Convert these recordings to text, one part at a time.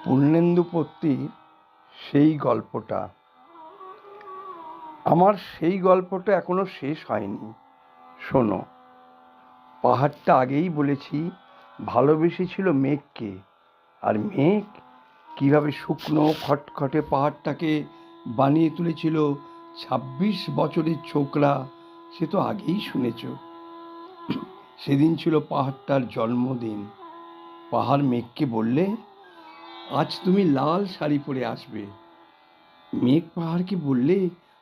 পূর্ণেন্দু পত্নীর সেই গল্পটা। আমার সেই গল্পটা এখনো শেষ হয়নি। শোনো, পাহাড়টা আগেই বলেছি ভালোবেসেছিল মেঘকে, আর মেঘ কিভাবে শুকনো খটখটে পাহাড়টাকে বানিয়ে তুলেছিল ২৬ বছরের ছোকরা, সে তো আগেই শুনেছ। সেদিন ছিল পাহাড়টার জন্মদিন। পাহাড় মেঘকে বললে, আজ তুমি লাল শাড়ি পরে আসবে। মেঘ পাহাড়কে বললে,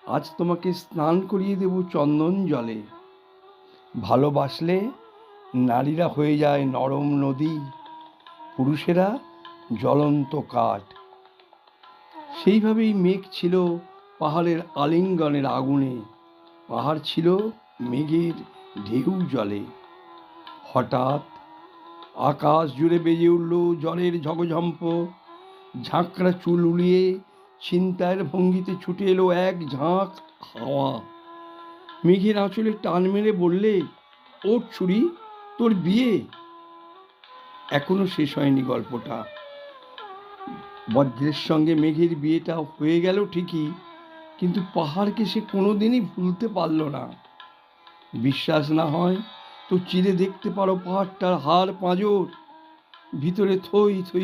আজ তোমাকে স্নান করিয়ে দেব চন্দন জলে। ভালোবাসলে নারীরা হয়ে যায় নরম নদী, পুরুষেরা জ্বলন্ত কাঠ। সেইভাবেই মেঘ ছিল পাহাড়ের আলিঙ্গনের আগুনে, পাহাড় ছিল মেঘের ঢেউ জলে। হঠাৎ আকাশ জুড়ে বেজে উঠল জলের ঝগঝম্প। ঝাঁকড়া চুল উড়িয়ে ছিনতাইয়ের ভঙ্গিতে ছুটে এলো এক ঝাঁক হাওয়া। মেঘের আঁচলে টান মেরে বললে, ওঠ ছুরি, তোর বিয়ে। এখনো শেষ হয়নি গল্পটা। বজ্রের সঙ্গে মেঘের বিয়েটা হয়ে গেল ঠিকই, কিন্তু পাহাড়কে সে কোনোদিনই ভুলতে পারল না। বিশ্বাস না হয় তো চিরে দেখতে পারো পাহাড়টার হাড় পাঁজর, ভিতরে থই থই